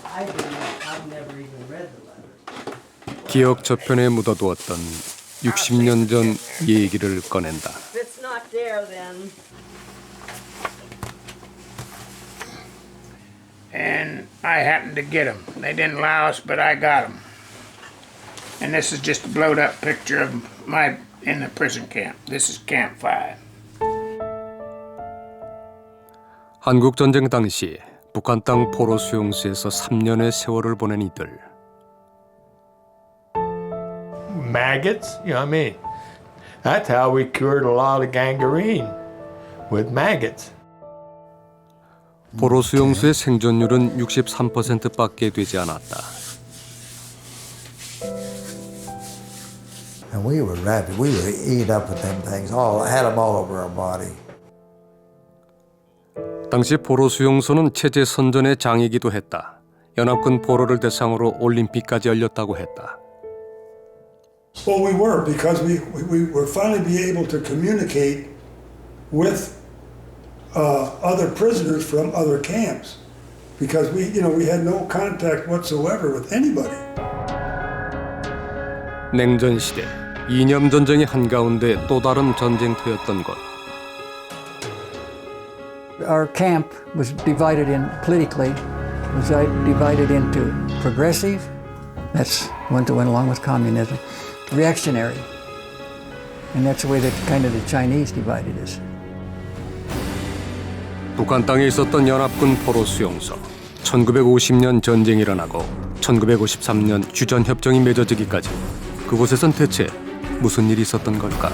I didn't. I've never even read the letter. 기억 저편에 묻어두었던 60년 전 얘기를 꺼낸다. If it's not there, then And I happened to get them. They didn't allow us, but I got them. And this is just a blowed up picture of my in the prison camp. This is Camp 5. 한국 전쟁 당시 북한 땅 포로 수용소에서 3년의 세월을 보낸 이들. Maggots, you know what I mean? That's how we cured a lot of gangrene, with maggots. 포로 수용소의 생존율은 63%밖에 되지 않았다. And we were rabid. We would eat up with them things. Had them all over our body. 당시 포로 수용소는 체제 선전의 장이기도 했다. 연합군 포로를 대상으로 올림픽까지 열렸다고 했다. Well, we were because we were finally be able to communicate with other prisoners from other camps because we had no contact whatsoever with anybody. 냉전 시대 이념 전쟁의 한가운데 또 다른 전쟁터였던 것. Our camp was divided in politically, was divided into progressive, that's one that went along with communism, reactionary, and that's the way that kind of the Chinese divided us. 북한 땅에 있었던 연합군 포로 수용소. 1950년 전쟁이 일어나고 1953년 휴전협정이 맺어지기까지 그곳에선 대체 무슨 일이 있었던 걸까?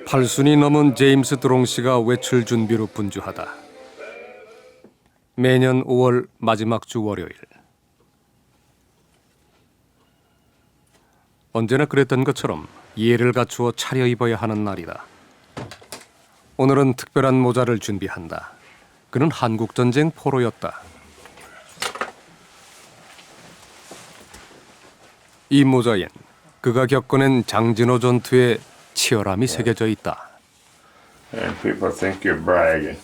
팔순이 넘은 제임스 드롱 씨가 외출 준비로 분주하다. 매년 5월 마지막 주 월요일. 언제나 그랬던 것처럼 예를 갖추어 차려입어야 하는 날이다. 오늘은 특별한 모자를 준비한다. 그는 한국전쟁 포로였다. 이 모자엔 그가 겪어낸 장진호 전투의 치열함이 새겨져 있다. And people think you're bragging.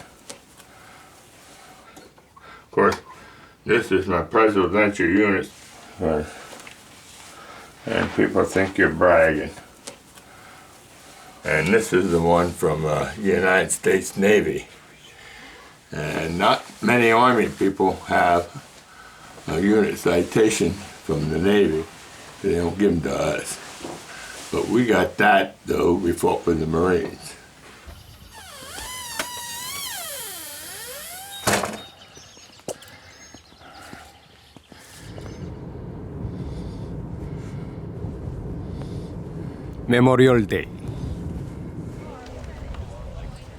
Of course, this is my presidential unit. And people think you're bragging. And this is the one from the United States Navy. And not many Army people have a unit citation from the Navy. They don't give them to us. But we got that, though, we fought with the Marines. 메모리얼 데이.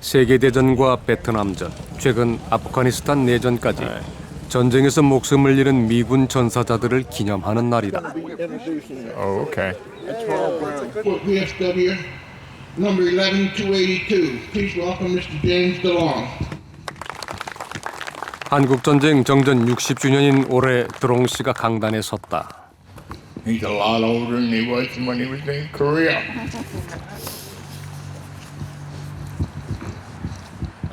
세계대전과 베트남전, 최근 아프가니스탄 내전까지 전쟁에서 목숨을 잃은 미군 전사자들을 기념하는 날이다. Oh, okay. Fort VFW, number 11282. Please welcome Mr. James DeLong. 한국전쟁 정전 60주년인 올해 드롱 씨가 강단에 섰다. He's a lot older than he was when he was in Korea.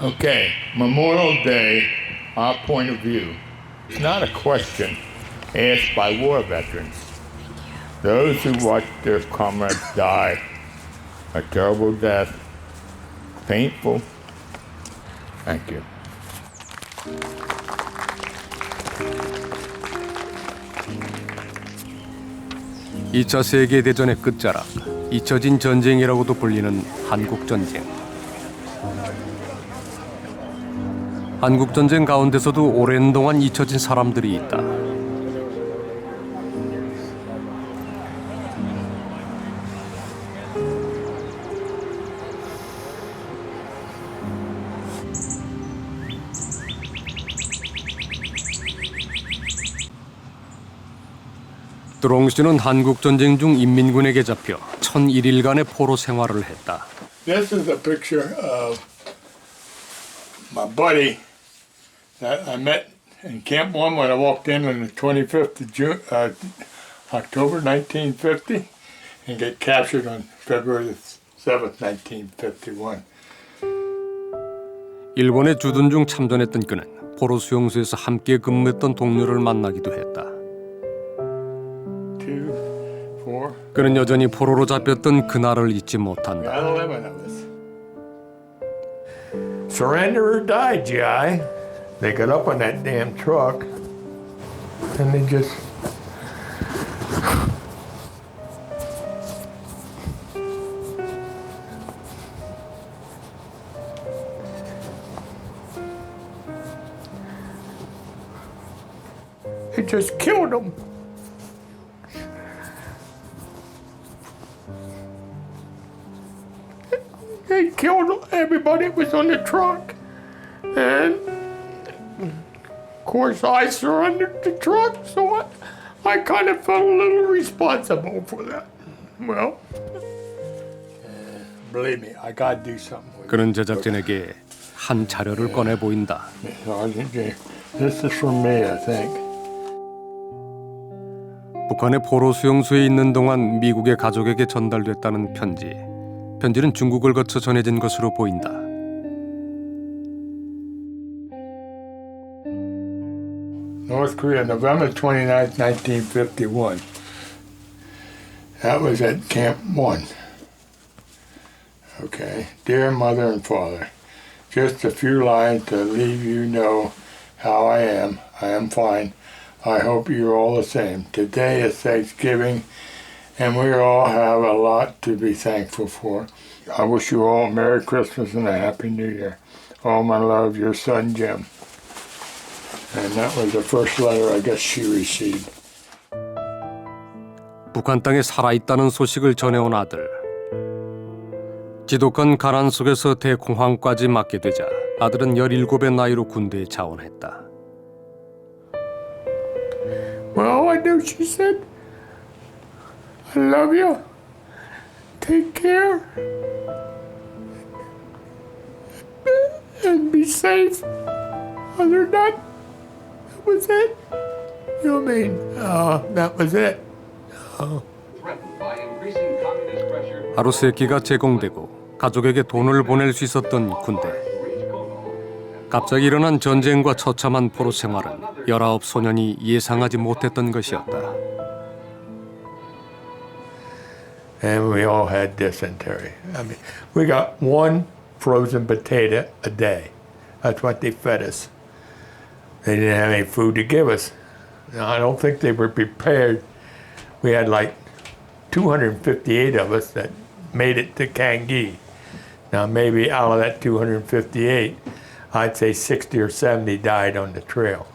Okay, Memorial Day, our point of view. It's not a question asked by war veterans. Those who watched their comrades die, a terrible death, painful. Thank you. (2차) 세계대전의 끝자락, 잊혀진 전쟁이라고도 불리는 한국전쟁. 한국전쟁 가운데서도 오랜 동안 잊혀진 사람들이 있다. 드롱 씨는 한국 전쟁 중 인민군에게 잡혀 1001일간의 포로 생활을 했다. This is a picture of my buddy that I met in Camp 1 when I walked in on the 25th of June, October 1950 and get captured on February 7th, 1951. 일본에 주둔 중 참전했던 그는 포로 수용소에서 함께 근무했던 동료를 만나기도 했다. 2, 4, 그는 여전히 포로로 잡혔던 그날을 잊지 못한다. got 11 of us. Surrender or die, GI. They got up on that damn truck and they just. It just killed them. They killed everybody that was on the truck. And of course I surrendered the truck, so I kind of felt a little responsible for that. Well, Believe me, I gotta do something with 그는 제작진에게 한 자료를 꺼내 보인다. it. Sergeant J. This is from me, I think. 북한의 포로 수용소에 있는 동안 미국의 가족에게 전달됐다는 편지. 편지는 중국을 거쳐 전해진 것으로 보인다. North Korea, November 29th, 1951. That was at Camp 1. Okay. Dear Mother and Father, just a few lines to leave you know how I am. I am fine. I hope you're all the same. Today is Thanksgiving, and we all have a lot to be thankful for. I wish you all a Merry Christmas and a Happy New Year. All my love, your son, Jim. And that was the first letter I guess she received. 북한 땅에 살아있다는 소식을 전해온 아들. 지독한 가난 속에서 대공황까지 맞게 되자 아들은 17의 나이로 군대에 자원했다. Well, all I knew, she said, I love you. Take care. And be safe. Other than that, that was it. You know what I mean? That was it. 하루 세 끼가 제공되고 가족에게 돈을 보낼 수 있었던 군대. 갑자기 일어난 전쟁과 처참한 포로 생활은 19 소년이 예상하지 못했던 것이었다. And we all had dysentery. I mean, we got one frozen potato a day. That's what they fed us. They didn't have any food to give us. Now, I don't think they were prepared. We had like 258 of us that made it to Kangi. Now, maybe out of that 258, I'd say 60 or 70 died on the trail.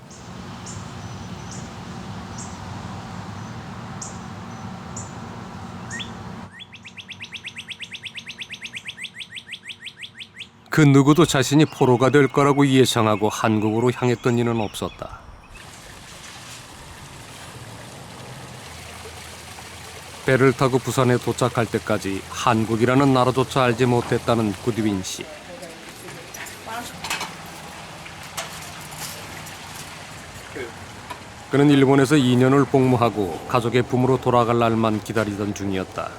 그 누구도 자신이 포로가 될 거라고 예상하고 한국으로 향했던 이는 없었다. 배를 타고 부산에 도착할 때까지 한국이라는 나라조차 알지 못했다는 구드윈 씨. 그는 일본에서 2년을 복무하고 가족의 품으로 돌아갈 날만 기다리던 중이었다.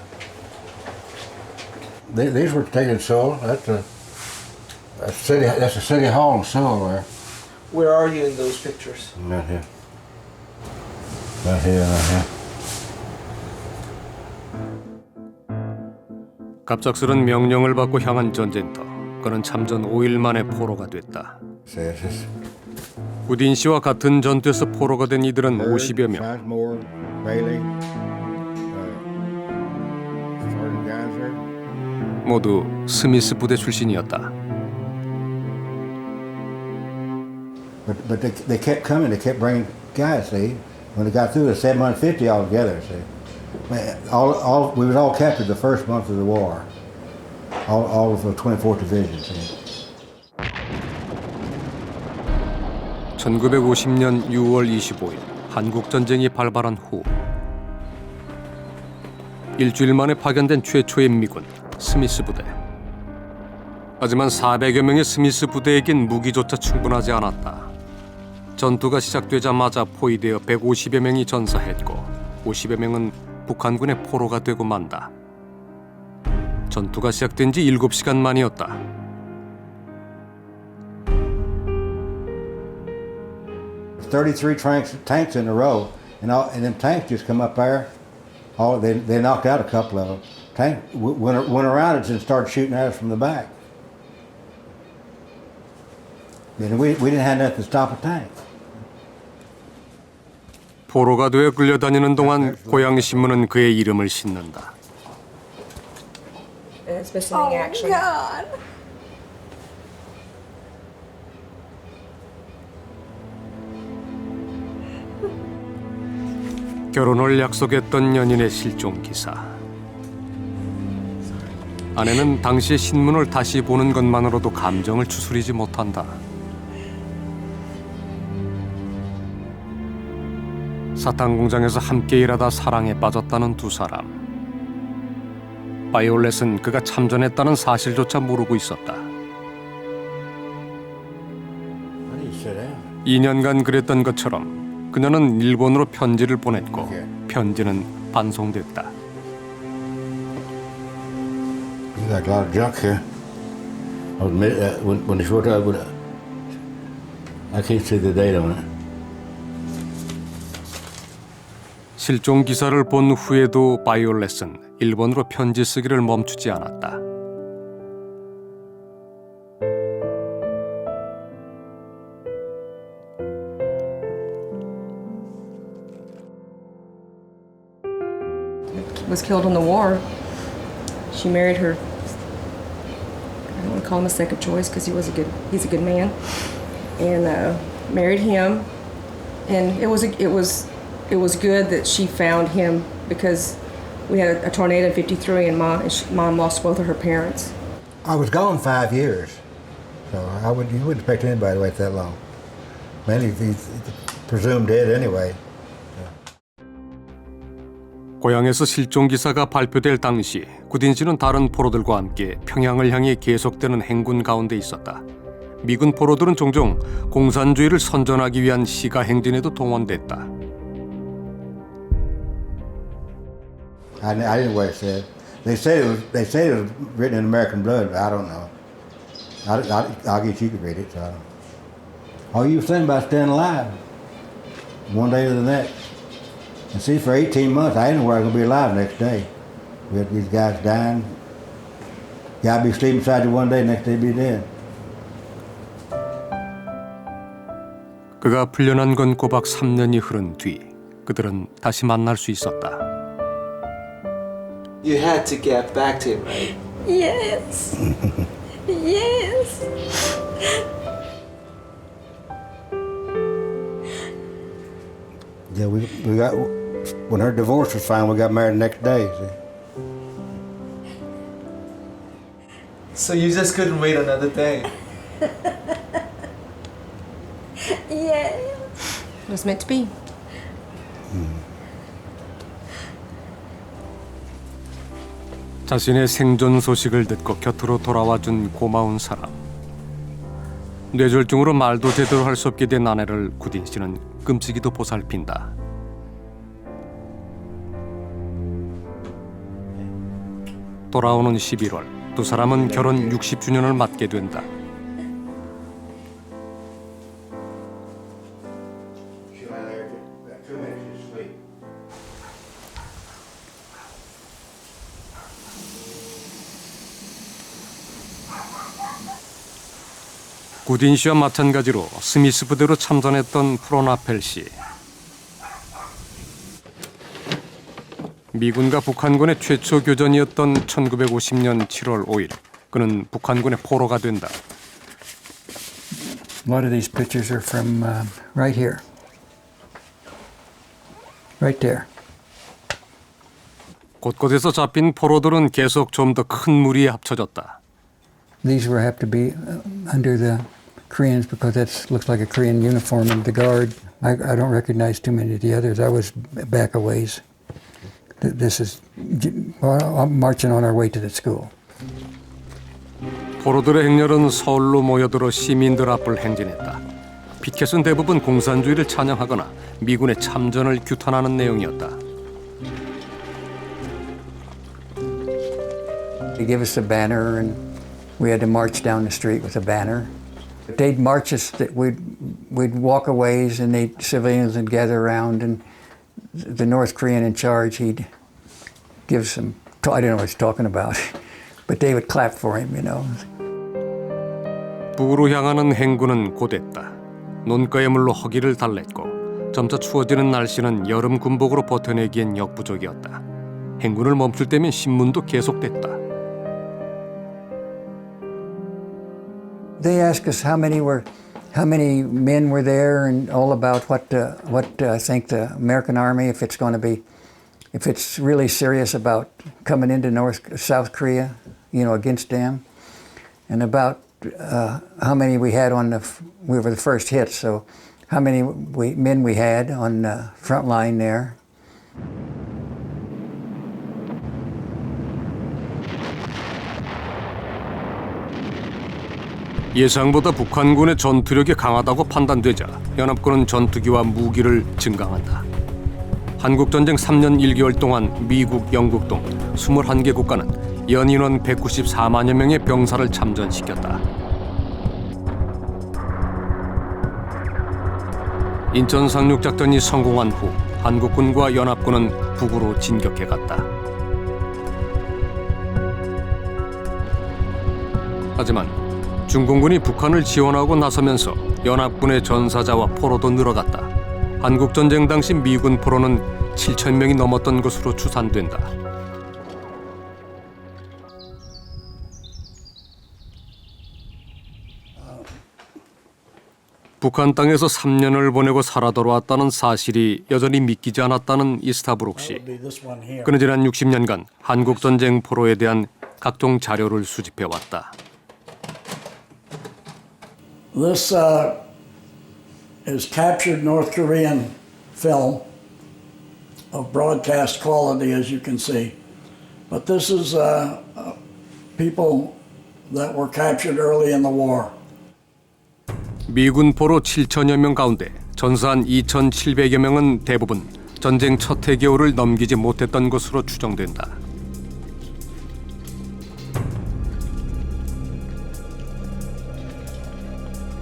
These were taken in Seoul. That's a city hall in Seoul there. Where are you in those pictures? Not here. Not here, not here. 갑작스런 명령을 받고 향한 전쟁터. 그는 참전 5일 만에 포로가 됐다. 구딘 씨와 같은 전투에서 포로가 된 이들은 50여 명. Sizemore, Bailey, Sergeant Geiser. 모두 스미스 부대 출신이었다. But they kept coming. They kept bringing guys. See, when they got through, it was 750 altogether. See, we was all captured the first month of the war. All of the 24th Division. See. 1950년 6월 25일 한국 전쟁이 발발한 후 일주일 만에 파견된 최초의 미군 스미스 부대. 하지만 400여 명의 스미스 부대에겐 무기조차 충분하지 않았다. 전투가 시작되자마자 포위되어 150여 명이 전사했고 50여 명은 북한군의 포로가 되고 만다. 전투가 시작된 지 7시간 만이었다. $33 tanks in a row, and them tanks just come up there. They knocked out a couple of them. Tank went around us and started shooting at us from the back. And we didn't have nothing to stop a tank. 포로가 되어 끌려다니는 동안 고향 신문은 그의 이름을 싣는다. It's missing action. God. 결혼을 약속했던 연인의 실종 기사. 아내는 당시의 신문을 다시 보는 것만으로도 감정을 추스리지 못한다. 사탕 공장에서 함께 일하다 사랑에 빠졌다는 두 사람. 바이올렛은 그가 참전했다는 사실조차 모르고 있었다. 2년간 그랬던 것처럼 그녀는 일본으로 편지를 보냈고 편지는 반송됐다. You got a lot of junk here. When it's wrote out, I can't see the date on it. 실종 기사를 본 후에도 바이올렛은 일본으로 편지 쓰기를 멈추지 않았다. Was killed in the war. She married her. I don't want to call him a second choice because he's a good man, and married him. And it was good that she found him because we had a tornado in '53 and mom lost both of her parents. I was gone 5 years, so you wouldn't expect anybody to wait that long. Many of he's presumed dead anyway. 고향에서 실종 기사가 발표될 당시 구딘 씨는 다른 포로들과 함께 평양을 향해 계속되는 행군 가운데 있었다. 미군 포로들은 종종 공산주의를 선전하기 위한 시가 행진에도 동원됐다. I didn't know what it said. They said it was written in American blood, but I don't know. I guess you could read it. So I don't. All you were saying about staying alive, one day to the next. And see, for 18 months, I didn't know where I was going to be alive next day. We had these guys dying. Guy be sleeping beside you one day, next day be dead. 그가 풀려난 건 꼬박 3년이 흐른 뒤 그들은 다시 만날 수 있었다. You had to get back to him, right? Yes. Yes. Yeah, we got, when her divorce was final, we got married the next day. See? So you just couldn't wait another day? Yeah. It was meant to be. 자신의 생존 소식을 듣고 곁으로 돌아와준 고마운 사람. 뇌졸중으로 말도 제대로 할 수 없게 된 아내를 구딘 씨는 끔찍이도 보살핀다. 돌아오는 11월 두 사람은 결혼 60주년을 맞게 된다. 구딘 씨와 마찬가지로 스미스 부대로 참전했던 프로나펠 씨. 미군과 북한군의 최초 교전이었던 1950년 7월 5일 그는 북한군의 포로가 된다. A lot of these pictures are from right here. Right there. 곳곳에서 잡힌 포로들은 계속 좀 더 큰 무리에 합쳐졌다. These will have to be under the Koreans because that looks like a Korean uniform and the guard. I don't recognize too many of the others. I was back a ways. this is marching on our way to the school. 포로들의 행렬은 서울로 모여들어 시민들 앞을 행진했다. 피켓은 대부분 공산주의를 찬양하거나 미군의 참전을 규탄하는 내용이었다. They give us a banner and we had to march down the street with a banner. They'd march us, we'd walk a ways and civilians would gather around and the North Korean in charge, he'd give some, I don't know what he's talking about, but they would clap for him, you know. 북으로 향하는 행군은 고됐다. 논가의 물로 허기를 달랬고 점차 추워지는 날씨는 여름 군복으로 버텨내기엔 역부족이었다. 행군을 멈출 때면 신문도 계속됐다. They asked us how many men were there and all about what I think the American Army, if it's really serious about coming into South Korea, you know, against them, and about how many we had we were the first hit, so how many men we had on the front line there. 예상보다 북한군의 전투력이 강하다고 판단되자 연합군은 전투기와 무기를 증강한다. 한국전쟁 3년 1개월 동안 미국, 영국 등 21개 국가는 연인원 194만여 명의 병사를 참전시켰다. 인천 상륙작전이 성공한 후 한국군과 연합군은 북으로 진격해갔다. 하지만 중공군이 북한을 지원하고 나서면서 연합군의 전사자와 포로도 늘어갔다. 한국전쟁 당시 미군 포로는 7,000명이 넘었던 것으로 추산된다. 북한 땅에서 3년을 보내고 살아 돌아왔다는 사실이 여전히 믿기지 않았다는 이스타브룩 씨. 그는 지난 60년간 한국전쟁 포로에 대한 각종 자료를 수집해왔다. This is captured North Korean film of broadcast quality, as you can see. But this is people that were captured early in the war. 미군 포로 7천여 명 가운데 전사한 2,700여 명은 대부분 전쟁 첫 해겨울을 넘기지 못했던 것으로 추정된다.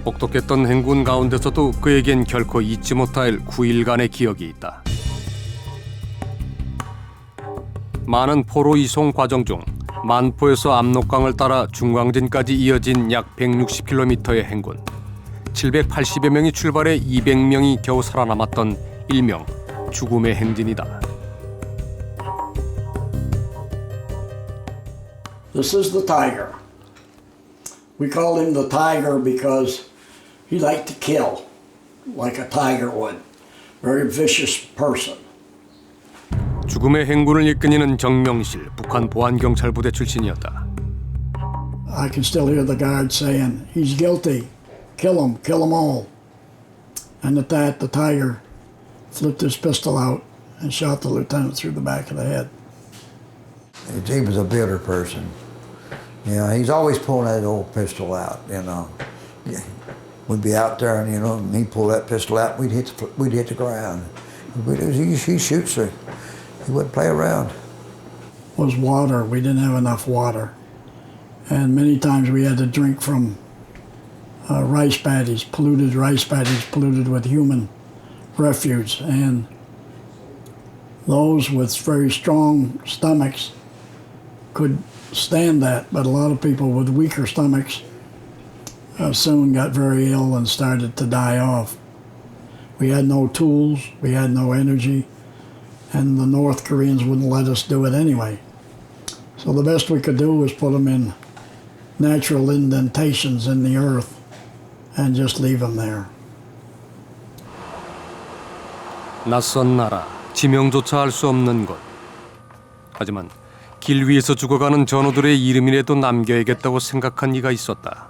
혹독했던 행군 가운데서도 그에겐 결코 잊지 못할 9일간의 기억이 있다. 많은 포로 이송 과정 중 만포에서 압록강을 따라 중광진까지 이어진 약 160km의 행군. 780여 명이 출발해 200명이 겨우 살아남았던 일명 죽음의 행진이다. This is the tiger. We called him the tiger because he liked to kill like a tiger would. Very vicious person. 죽음의 행군을 이끈 이는 정명실 북한 보안경찰부대 출신이었다. I can still hear the guards saying, "He's guilty. Kill him all." And at that, the tiger flipped his pistol out and shot the lieutenant through the back of the head. He was a bitter person. You know, he's always pulling that old pistol out, you know. We'd be out there and, you know, and he'd pull that pistol out, we'd hit the ground. He shoots her. He wouldn't play around. Was water. We didn't have enough water. And many times we had to drink from rice paddies, polluted with human refuse. And those with very strong stomachs could stand that, but a lot of people with weaker stomachs soon got very ill and started to die off. We had no tools, we had no energy, and the North Koreans wouldn't let us do it anyway. So the best we could do was put them in natural indentations in the earth and just leave them there. 낯선 나라, 지명조차 알 수 없는 곳. 하지만 길 위에서 죽어가는 전우들의 이름이라도 남겨야겠다고 생각한 이가 있었다.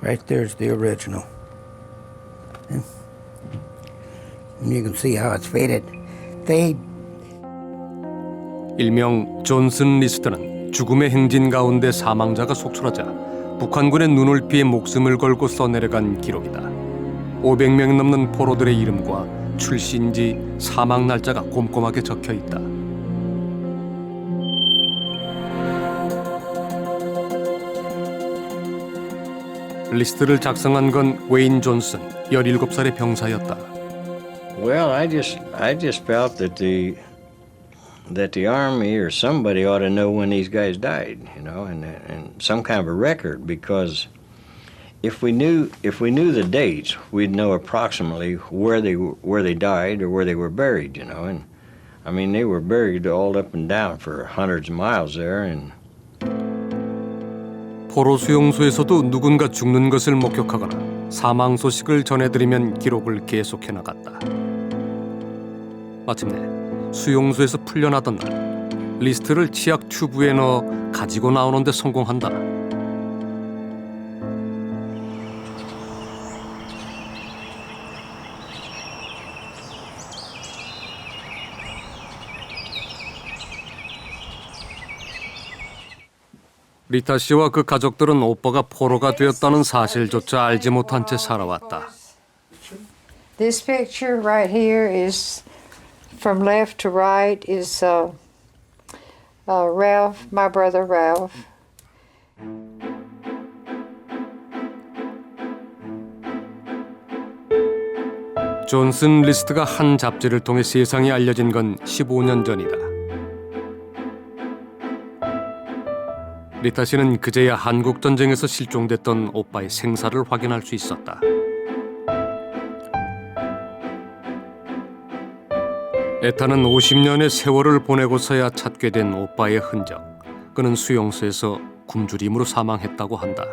Right there's the original. And you can see how it's faded. They 일명 존슨 리스트는 죽음의 행진 가운데 사망자가 속출하자 북한군의 눈을 피해 목숨을 걸고 써내려간 기록이다. 500명 넘는 포로들의 이름과 출신지, 사망 날짜가 꼼꼼하게 적혀 있다. 리스트를 작성한 건 웨인 존슨, 17살의 병사였다. Well, I just felt that the Army or somebody ought to know when these guys died, you know, and some kind of a record, because if we knew the dates, we'd know approximately where they died or where they were buried, you know. And I mean, they were buried all up and down for hundreds of miles there, and 포로 수용소에서도 누군가 죽는 것을 목격하거나 사망 소식을 전해드리면 기록을 계속해 나갔다. 마침내 수용소에서 풀려나던 날 리스트를 치약 튜브에 넣어 가지고 나오는데 성공한다. 리타 씨와 그 가족들은 오빠가 포로가 되었다는 사실조차 알지 못한 채 살아왔다. This picture right here is from left to right is Ralph, my brother Ralph. 존슨 리스트가 한 잡지를 통해 세상에 알려진 건 15년 전이다. 리타 씨는 그제야 한국 전쟁에서 실종됐던 오빠의 생사를 확인할 수 있었다. 에타는 50년의 세월을 보내고서야 찾게 된 오빠의 흔적. 그는 수용소에서 굶주림으로 사망했다고 한다.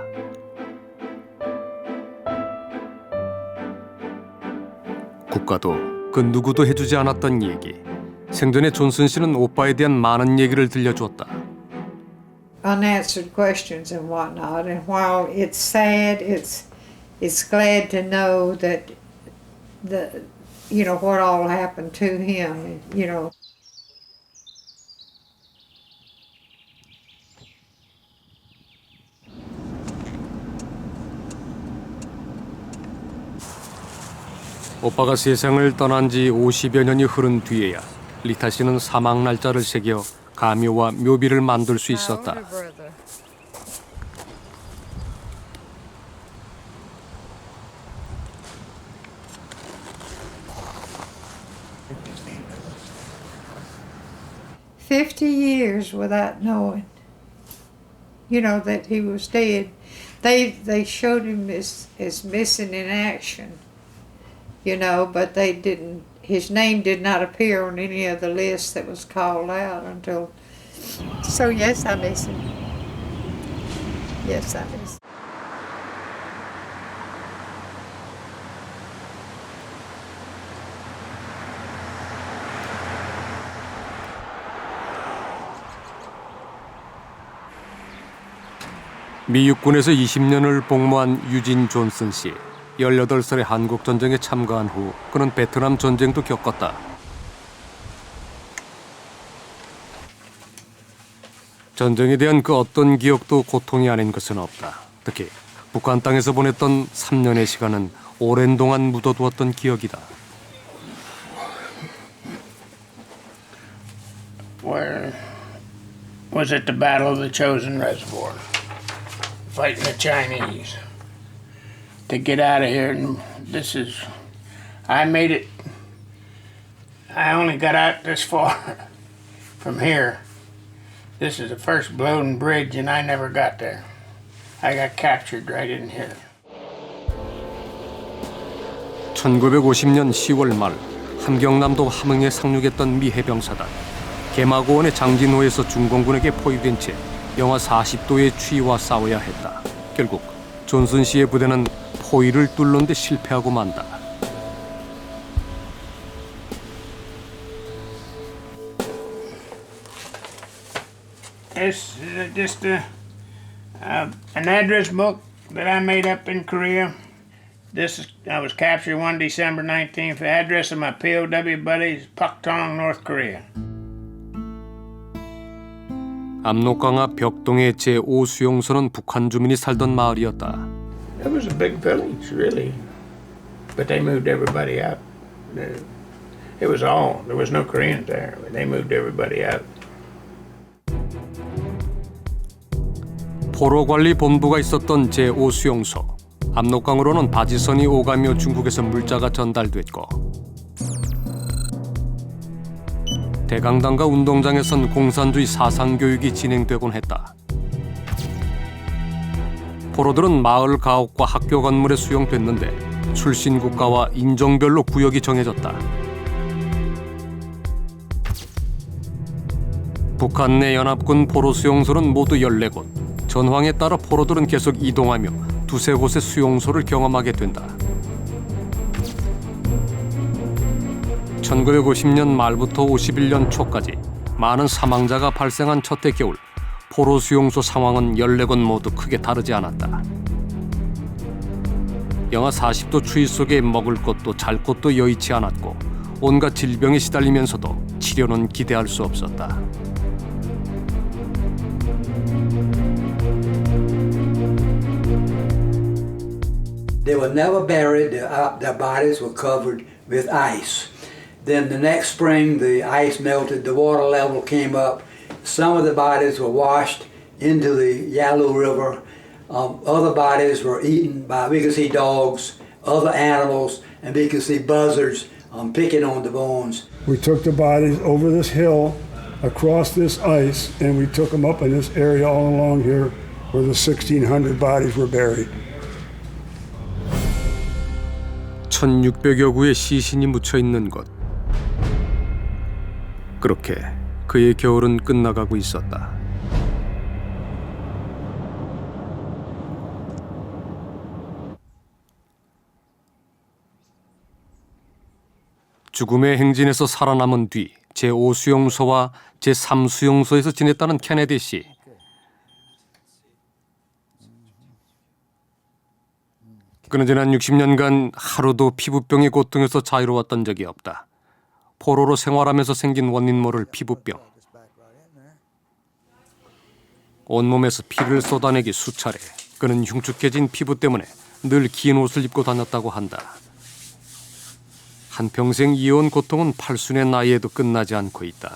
국가도 그 누구도 해주지 않았던 얘기. 생전에 존슨 씨는 오빠에 대한 많은 얘기를 들려주었다. Unanswered questions and whatnot. And while it's sad, it's glad to know that what all happened to him. You know. 오빠가 세상을 떠난 지 50여 년이 흐른 뒤에야 리타 씨는 사망 날짜를 새겨 가묘와 묘비를 만들 수 있었다. $50 without knowing, that he was dead. They showed him as missing in action, but they didn't. His name did not appear on any of the lists that was called out until. So yes, I miss him. Yes, I miss him. 미 육군에서 20년을 복무한 유진 존슨 씨. 18살의 한국 전쟁에 참가한 후 그는 베트남 전쟁도 겪었다. 전쟁에 대한 그 어떤 기억도 고통이 아닌 것은 없다. 특히 북한 땅에서 보냈던 3년의 시간은 오랜 동안 묻어두었던 기억이다. Where was at the Battle of the Chosin Reservoir, fighting the Chinese. To get out of here, and I made it. I only got out this far from here. This is the first blown bridge, and I never got there. I got captured right in here. 1950년 10월 말 함경남도 함흥에 상륙했던 미 해병사단. 개마고원의 장진호에서 중공군에게 포위된 채 영하 40도의 추위와 싸워야 했다. 결국 존슨 씨의 부대는 포위를 뚫는 데 실패하고 만다. This is just an address book that I made up in Korea. I was captured one December 19th. The address of my POW buddies, Puktong, North Korea. 압록강화 벽동의 제5수용소는 북한 주민이 살던 마을이었다. It was a big village, really, but they moved everybody out. It was all. There was no Koreans there. They moved everybody out. 포로관리본부가 있었던 제5수용소. 압록강으로는 바지선이 오가며 중국에서 물자가 전달됐고 대강당과 운동장에선 공산주의 사상교육이 진행되곤 했다. 포로들은 마을 가옥과 학교 건물에 수용됐는데 출신 국가와 인종별로 구역이 정해졌다. 북한 내 연합군 포로 수용소는 모두 14곳. 전황에 따라 포로들은 계속 이동하며 두세 곳의 수용소를 경험하게 된다. 1950년 말부터 51년 초까지 많은 사망자가 발생한 첫해 겨울, 포로 수용소 상황은 14곳 모두 크게 다르지 않았다. 영하 40도 추위 속에 먹을 것도 잘 것도 여의치 않았고 온갖 질병에 시달리면서도 치료는 기대할 수 없었다. They were never buried. Their bodies were covered with ice. Then the next spring, the ice melted, the water level came up. Some of the bodies were washed into the Yalu River. Other bodies were eaten by, we could see dogs, other animals, and we could see buzzards picking on the bones. We took the bodies over this hill, across this ice, and we took them up in this area all along here where the 1,600 bodies were buried. 1600여 구의 시신이 묻혀 있는 곳. 그렇게 그의 겨울은 끝나가고 있었다. 죽음의 행진에서 살아남은 뒤 제5수용소와 제3수용소에서 지냈다는 케네디 씨. 그는 지난 60년간 하루도 피부병의 고통에서 자유로웠던 적이 없다. 포로로 생활하면서 생긴 원인 모를 피부병. 온몸에서 피를 쏟아내기 수차례. 그는 흉측해진 피부 때문에 늘 긴 옷을 입고 다녔다고 한다. 한평생 이어온 고통은 팔순의 나이에도 끝나지 않고 있다.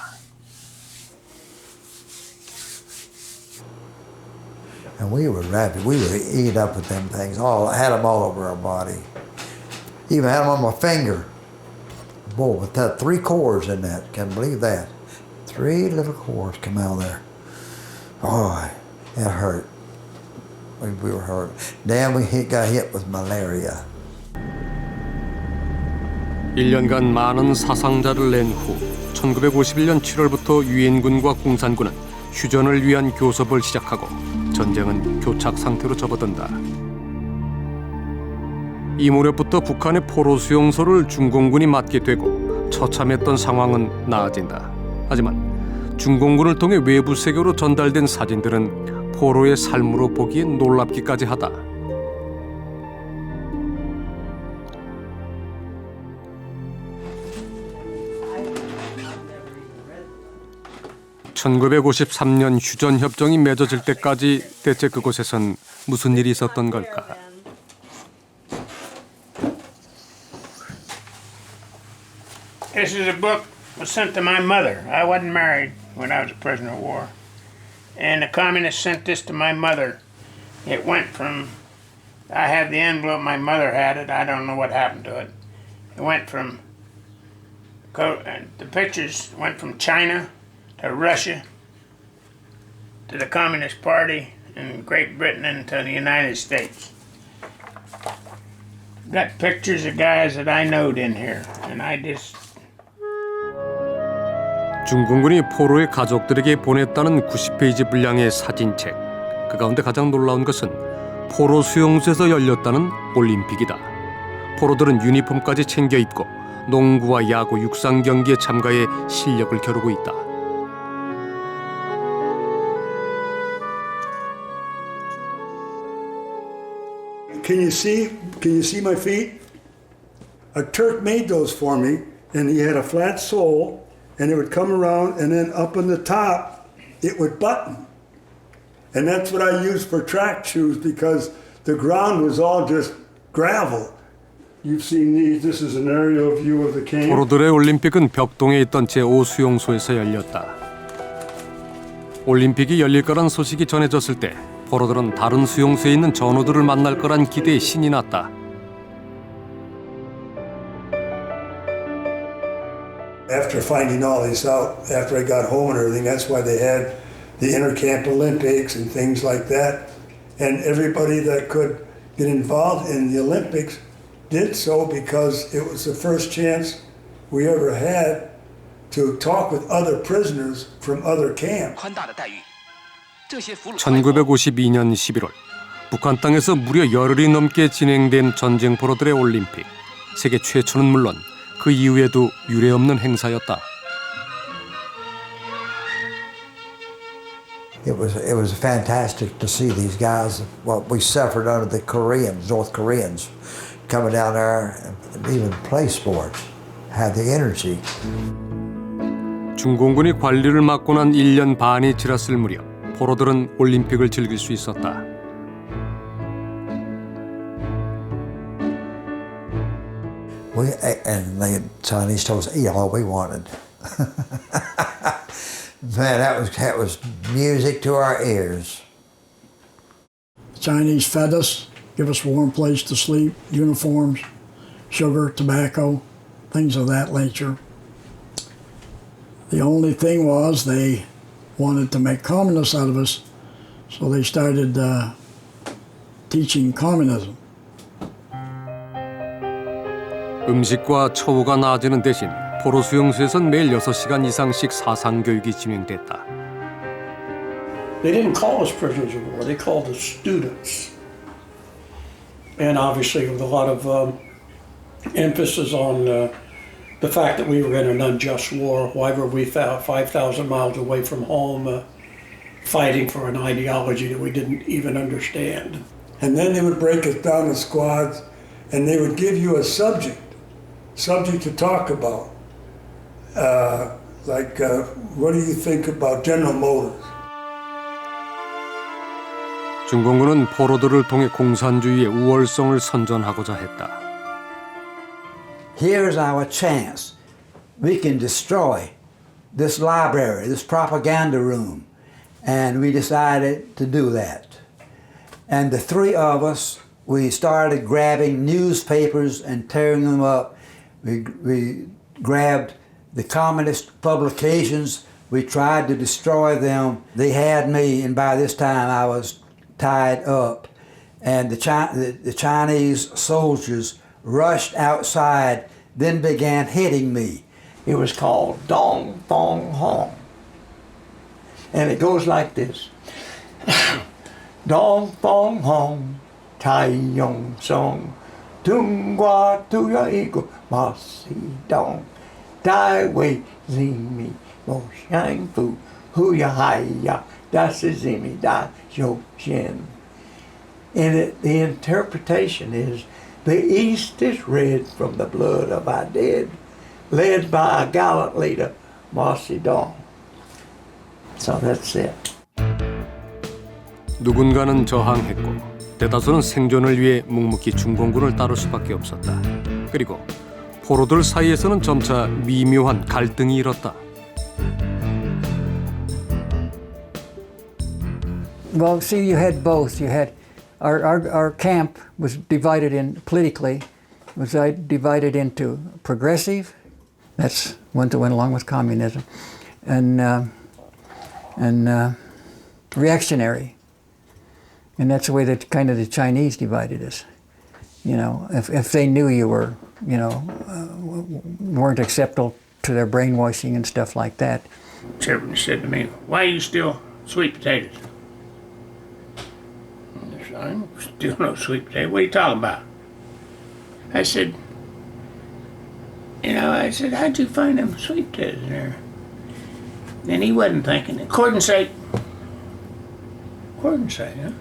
And we were rabid. We would eat up with them things. Had them all over our body. Even had them on my finger. Boy, with that 3 cores in that. Can't believe that. 3 little cores come out of there. Boy, it hurt. We were hurt. Then we got hit with malaria. 1년간 많은 사상자를 낸 후 1951년 7월부터 유엔군과 공산군은 휴전을 위한 교섭을 시작하고 전쟁은 교착 상태로 접어든다. 이 무렵부터 북한의 포로 수용소를 중공군이 맡게 되고 처참했던 상황은 나아진다. 하지만 중공군을 통해 외부 세계로 전달된 사진들은 포로의 삶으로 보기엔 놀랍기까지 하다. 1953년 휴전 협정이 맺어질 때까지 대체 그곳에선 무슨 일이 있었던 걸까? This is a book was sent to my mother. I wasn't married when I was a prisoner of war. And the communists sent this to my mother. It went from, I had the envelope, my mother had it. I don't know what happened to it. It went from, the pictures went from China to Russia, to the Communist Party in Great Britain, and to the United States. Got pictures of guys that I knowed in here, and I just... 중공군이 포로의 가족들에게 보냈다는 90페이지 분량의 사진책. 그 가운데 가장 놀라운 것은 포로 수용소에서 열렸다는 올림픽이다. 포로들은 유니폼까지 챙겨 입고 농구와 야구, 육상 경기에 참가해 실력을 겨루고 있다. can you see my feet? A Turk made those for me, and he had a flat sole, and it would come around, and then up on the top, it would button. And that's what I used for track shoes because the ground was all just gravel. You've seen these. This is an aerial view of the camp. 포로들의 올림픽은 벽동에 있던 제5 수용소에서 열렸다. 올림픽이 열릴 거란 소식이 전해졌을 때 포로들은 다른 수용소에 있는 전우들을 만날 거란 기대에 신이 났다. After finding all this out, after I got home and everything, that's why they had the Intercamp Olympics and things like that. And everybody that could get involved in the Olympics did so because it was the first chance we ever had to talk with other prisoners from other camps. 1952년 11월 북한 땅에서 무려 열흘이 넘게 진행된 전쟁 포로들의 올림픽. 세계 최초는 물론 그 이후에도 유례없는 행사였다. It was fantastic to see these guys, what we suffered under the Koreans, North Koreans, coming down there and even play sports, have the energy. 중공군이 관리를 맡고 난 1년 반이 지났을 무렵 포로들은 올림픽을 즐길 수 있었다. And the Chinese told us to eat all we wanted. Man, that was music to our ears. The Chinese fed us, give us a warm place to sleep, uniforms, sugar, tobacco, things of that nature. The only thing was they wanted to make communists out of us, so they started teaching communism. 음식과 처우가 나아지는 대신 포로 수용소에선 매일 6시간 이상씩 사상 교육이 진행됐다. They didn't call us prisoners of war, they called us students. And obviously with a lot of emphasis on the fact that we were in an unjust war. Why were we 5,000 miles away from home fighting for an ideology that we didn't even understand? And then they would break us down to squads and they would give you a subject to talk about. What do you think about General Motors? 중공군은 포로들을 통해 공산주의의 우월성을 선전하고자 했다. Here's our chance. We can destroy this library, this propaganda room. And we decided to do that. And the three of us, we started grabbing newspapers and tearing them up. We grabbed the communist publications. We tried to destroy them. They had me, and by this time I was tied up. And the Chinese soldiers rushed outside, then began hitting me. It was called Dong Thong Hong. And it goes like this. Dong Thong Hong, Tai Yong Song, Tung Gua Tu Ya Eagle, Ma Si Dong, Dai Wei Zimi, Mo Shang Fu, Hu Ya Hai Ya, Da Si Zimi, Da Xiu Shin. And the interpretation is, the East is red from the blood of our dead, led by a gallant leader, Ma Si Dong. So that's it. 누군가는 저항했고 대다수는 생존을 위해 묵묵히 중공군을 따를 수밖에 없었다. 그리고 포로들 사이에서는 점차 미묘한 갈등이 일었다. Well, see, you had both. You had our camp was divided in politically, was divided into progressive, that's one that went along with communism, and reactionary. And that's the way that kind of the Chinese divided us. You know, if they knew you were, weren't acceptable to their brainwashing and stuff like that. Chairman said to me, "Why are you still sweet potatoes?" I'm still no sweet potato. What are you talking about? I said, how'd you find them sweet potatoes in there? And he wasn't thinking. Condensate, huh?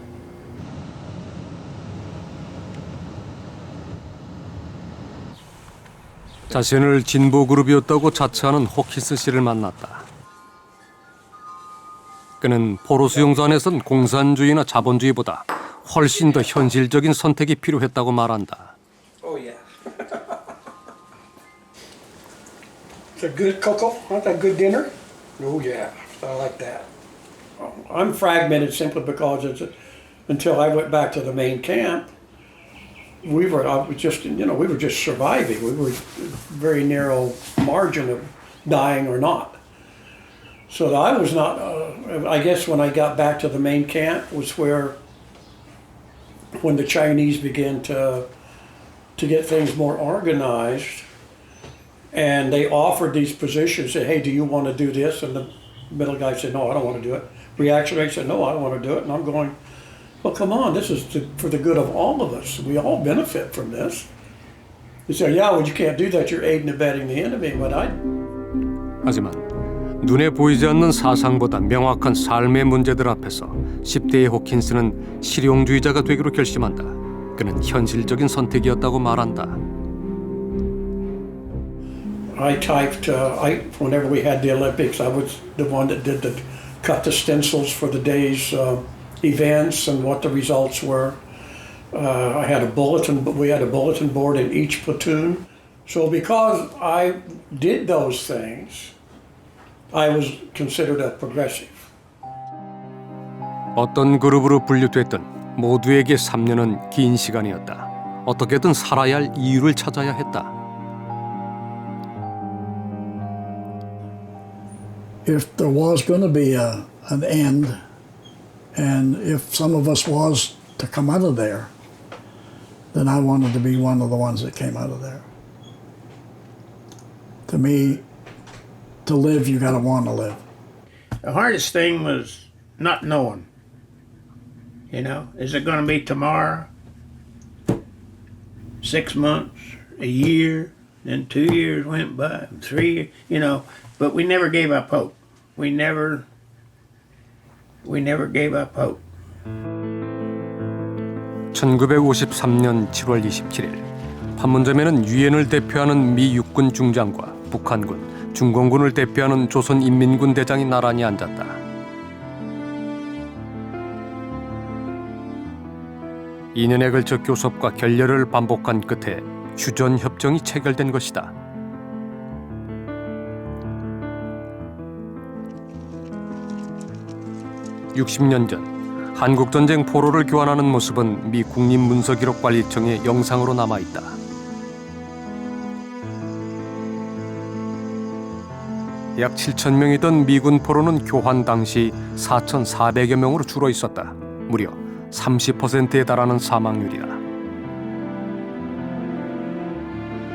자신을 진보 그룹이었다고 자처하는 호키스 씨를 만났다. 그는 포로 수용소 안에선 공산주의나 자본주의보다 훨씬 더 현실적인 선택이 필요했다고 말한다. Oh yeah. It's a good cocoa. Not that good dinner? Oh yeah, I like that. I'm fragmented simply because until I went back to the main camp, we were just surviving. We were very narrow margin of dying or not. So I was not. I guess when I got back to the main camp was when the Chinese began to get things more organized, and they offered these positions. Said, "Hey, do you want to do this?" And the middle guy said, "No, I don't want to do it." Reactionary said, "No, I don't want to do it." And I'm going, "Well, come on, this is for the good of all of us. We all benefit from this." They said, "Yeah, well, you can't do that. You're aiding and abetting the enemy." But 하지만 눈에 보이지 않는 사상보다 명확한 삶의 문제들 앞에서 10대의 호킨스는 실용주의자가 되기로 결심한다. 그는 현실적인 선택이었다고 말한다. I typed. Whenever we had the Olympics, I was the one that cut the stencils for the day's events and what the results were. I had a bulletin. We had a bulletin board in each platoon. So because I did those things, I was considered a progressive. 어떤 그룹으로 분류됐든 모두에게 3년은 긴 시간이었다. 어떻게든 살아야 할 이유를 찾아야 했다. If there was going to be an end, and if some of us was to come out of there, then I wanted to be one of the ones that came out of there. To me, to live, you got to want to live. The hardest thing was not knowing. You know, is it going to be tomorrow? 6 months, a year, then 2 years went by, 3 years, you know, but we never gave up hope. We never gave up hope. 1953년 7월 27일 판문점에는 유엔을 대표하는 미 육군 중장과 북한군, 중공군을 대표하는 조선인민군 대장이 나란히 앉았다. 이 년에 걸쳐 교섭과 결렬을 반복한 끝에 휴전협정이 체결된 것이다. (60년) 전 한국전쟁 포로를 교환하는 모습은 미 국립문서기록관리청의 영상으로 남아있다. 약 7,000명이던 미군 포로는 교환 당시 4,400여 명으로 줄어 있었다. 무려 30%에 달하는 사망률이다.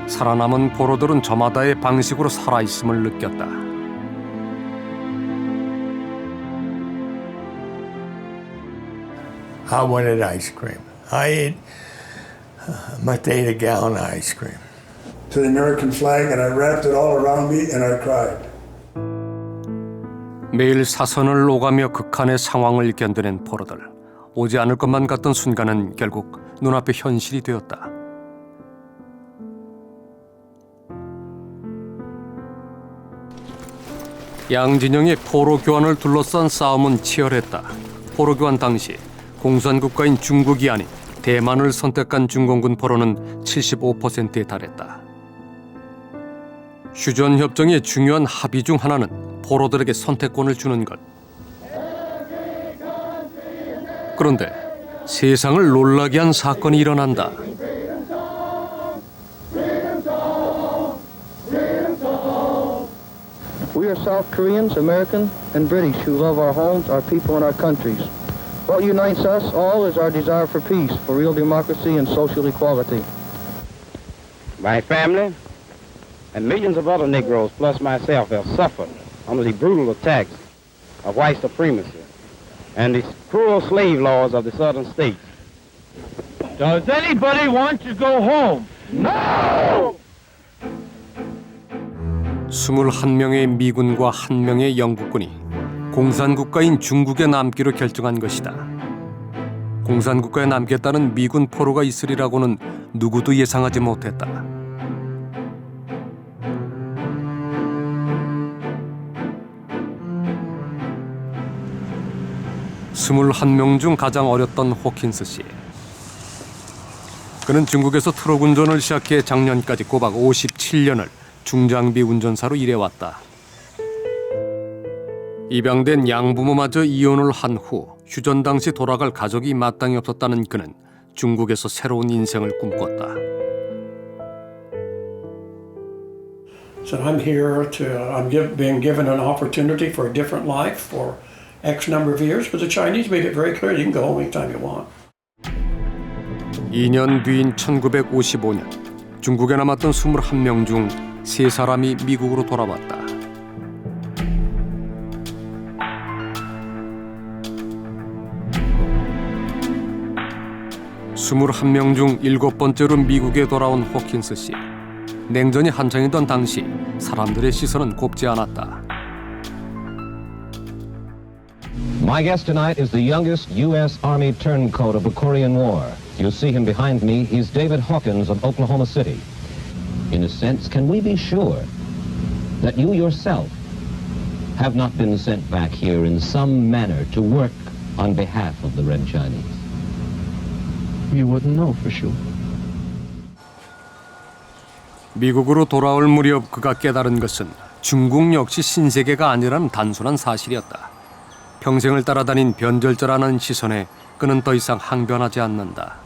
살아남은 포로들은 저마다의 방식으로 살아있음을 느꼈다. I wanted ice cream. I must ate a gallon of ice cream. To the American flag, and I wrapped it all around me, and I cried. 매일 사선을 오가며 극한의 상황을 견뎌낸 포로들. 오지 않을 것만 같던 순간은 결국 눈앞의 현실이 되었다. 양진영의 포로 교환을 둘러싼 싸움은 치열했다. 포로 교환 당시 공산국가인 중국이 아닌 대만을 선택한 중공군 포로는 75%에 달했다. 휴전협정의 중요한 합의 중 하나는 포로들에게 선택권을 주는 것. 그런데 세상을 놀라게 한 사건이 일어난다. We are South Koreans, American, and British who love our homes, our people, and our countries. What unites us all is our desire for peace, for real democracy, and social equality. My family and millions of other Negroes, plus myself, have suffered under the brutal attacks of white supremacy and the cruel slave laws of the southern states. Does anybody want to go home? No! 21명의 미군과 1명의 영국군이 공산국가인 중국에 남기로 결정한 것이다. 공산국가에 남겠다는 미군 포로가 있으리라고는 누구도 예상하지 못했다. 21명 중 가장 어렸던 호킨스 씨. 그는 중국에서 트럭 운전을 시작해 작년까지 꼬박 57년을 중장비 운전사로 일해왔다. 입양된 양부모마저 이혼을 한 후 휴전 당시 돌아갈 가족이 마땅히 없었다는 그는 중국에서 새로운 인생을 꿈꿨다. So I'm here being given an opportunity for a different life for X number of years, but the Chinese made it very clear you can go home anytime you want. 2년 뒤인 1955년 중국에 남았던 21명 중 3사람이 미국으로 돌아왔다. (21명) 중 7번째로 미국에 돌아온 호킨스 씨. 냉전이 한창이던 당시 사람들의 시선은 곱지 않았다. My guest tonight is the youngest U.S. Army turncoat of the Korean War. You'll see him behind me. He's David Hawkins of Oklahoma City. In a sense, can we be sure that you yourself have not been sent back here in some manner to work on behalf of the Red Chinese? You wouldn't know for sure. 미국으로 돌아올 무렵 그가 깨달은 것은 중국 역시 신세계가 아니라는 단순한 사실이었다. 평생을 따라다닌 변절자라는 시선에 그는 더 이상 항변하지 않는다.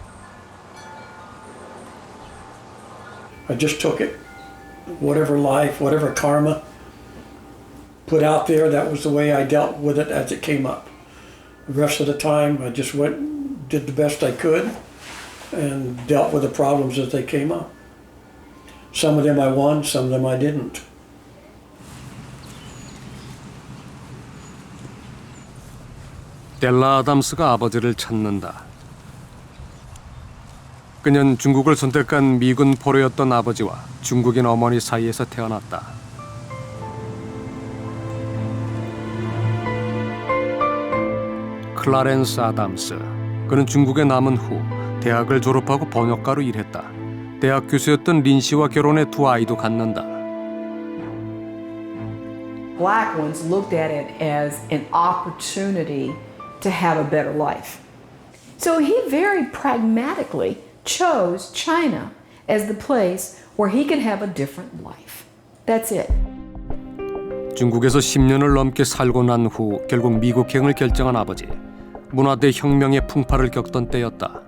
I just took it. Whatever life, whatever karma put out there, that was the way I dealt with it as it came up. The rest of the time, I just went, did the best I could, and dealt with the problems as they came up. Some of them I won, some of them I didn't. 델라 아담스가 아버지를 찾는다. 그는 중국을 선택한 미군 포로였던 아버지와 중국인 어머니 사이에서 태어났다. 클라렌스 아담스. 그는 중국에 남은 후 대학을 졸업하고 번역가로 일했다. 대학 교수였던 린 씨와 결혼해 2 아이도 갖는다. Black ones looked at it as an opportunity to have a better life. So he very pragmatically chose China as the place where he could have a different life. That's it. 중국에서 10년을 넘게 살고 난 후 결국 미국행을 결정한 아버지. 문화대 혁명의 풍파를 겪던 때였다.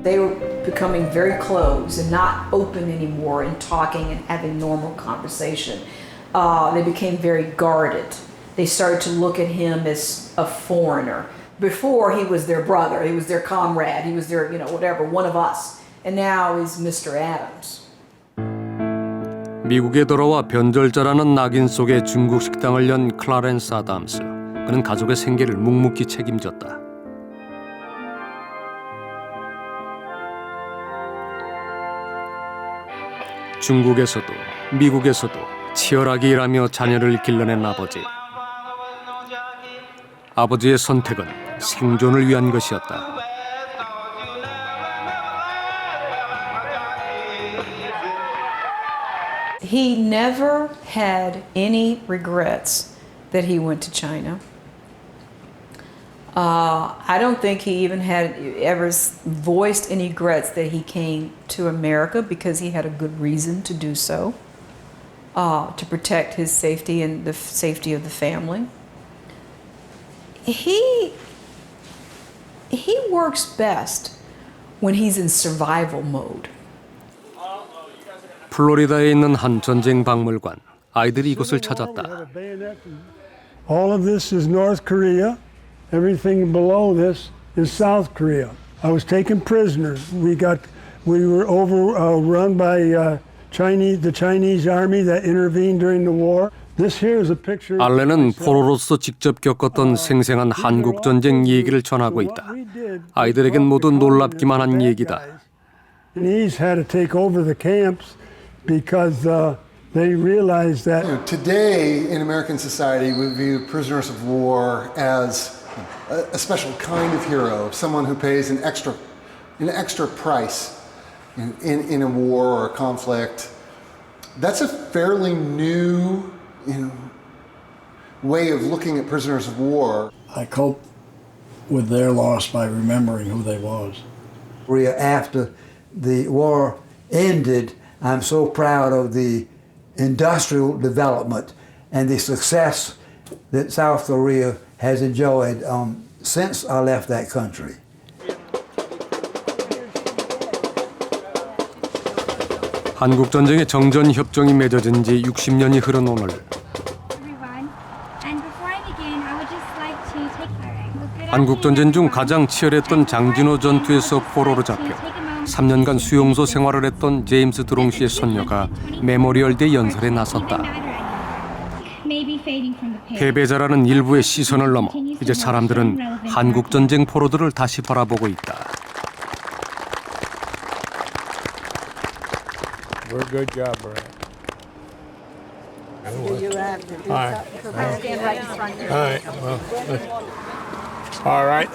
They were becoming very closed and not open anymore and talking and having normal conversation. They became very guarded. They started to look at him as a foreigner. Before he was their brother, he was their comrade, he was their, whatever, one of us. And now he's Mr. Adams. 미국에 돌아와 변절자라는 낙인 속에 중국 식당을 연 클라렌스 아담스. 그는 가족의 생계를 묵묵히 책임졌다. 중국에서도 미국에서도 치열하게 일하며 자녀를 길러낸 아버지. 아버지의 선택은 생존을 위한 것이었다. He never had any regrets that he went to China. I don't think he even had ever voiced any regrets that he came to America because he had a good reason to do so, to protect his safety and the safety of the family. He works best when he's in survival mode. 플로리다에 있는 한 전쟁 박물관. 아이들이 이곳을 찾았다. All of this is North Korea. Everything below this is South Korea. I was taken prisoners. We were overrun by the Chinese army that intervened during the war. This here is a picture. 알렌은 포로로서 직접 겪었던 생생한 한국 전쟁 얘기를 전하고 있다. 아이들에겐 모두 놀랍기만 한 얘기다. Chinese had to take over the camps because they realized that today in American society we view prisoners of war as a special kind of hero, someone who pays an extra price in a war or a conflict. That's a fairly new way of looking at prisoners of war. I cope with their loss by remembering who they was. After the war ended, I'm so proud of the industrial development and the success that South Korea has enjoyed since I left that country. 한국 전쟁의 정전 협정이 맺어진 지 60년이 흐른 오늘 한국 전쟁 중 가장 치열했던 장진호 전투에서 포로로 잡혀 3년간 수용소 생활을 했던 제임스 드롱 씨의 손녀가 메모리얼대 연설에 나섰다. 패배자라는 일부의 시선을 넘어 이제 사람들은 한국 전쟁 포로들을 다시 바라보고 있다. Very good job, Brad. All right.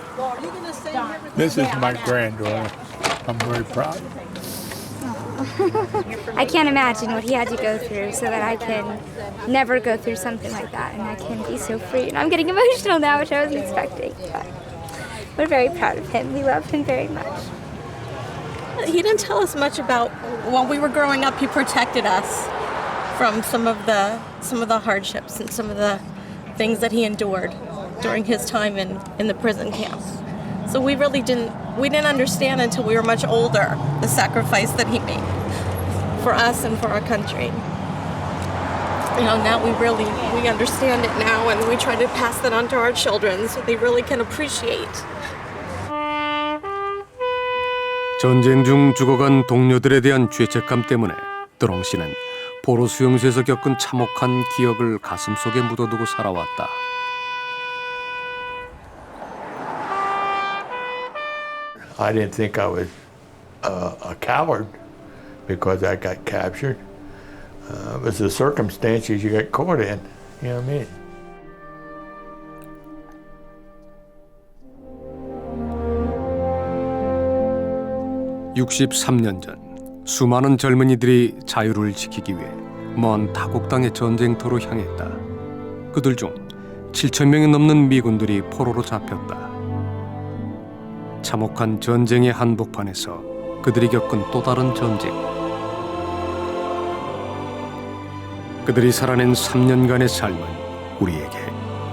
This is my granddaughter. I'm very proud. I can't imagine what he had to go through so that I can never go through something like that and I can be so free. And I'm getting emotional now, which I wasn't expecting. But we're very proud of him. We love him very much. He didn't tell us much about when we were growing up. He protected us from some of the hardships and some of the things that he endured during his time in the prison camps. So we really didn't understand until we were much older the sacrifice that he made for us and for our country. You know, now we understand it now, and we try to pass that on to our children so they really can appreciate. 전쟁 중 죽어간 동료들에 대한 죄책감 때문에 드롱 씨는 포로 수용소에서 겪은 참혹한 기억을 가슴속에 묻어두고 살아왔다. I didn't think I was a coward because I got captured. It was the circumstances you got caught in, you know what I mean? (63년) 전 수많은 젊은이들이 자유를 지키기 위해 먼 타국 땅의 전쟁터로 향했다. 그들 중 7,000명이 넘는 미군들이 포로로 잡혔다. 참혹한 전쟁의 한복판에서 그들이 겪은 또 다른 전쟁. 그들이 살아낸 3년간의 삶은 우리에게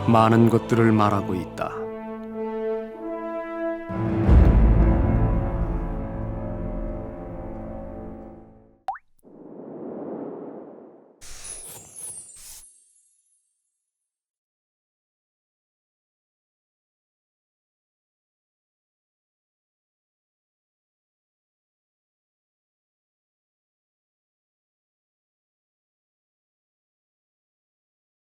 많은 것들을 말하고 있다.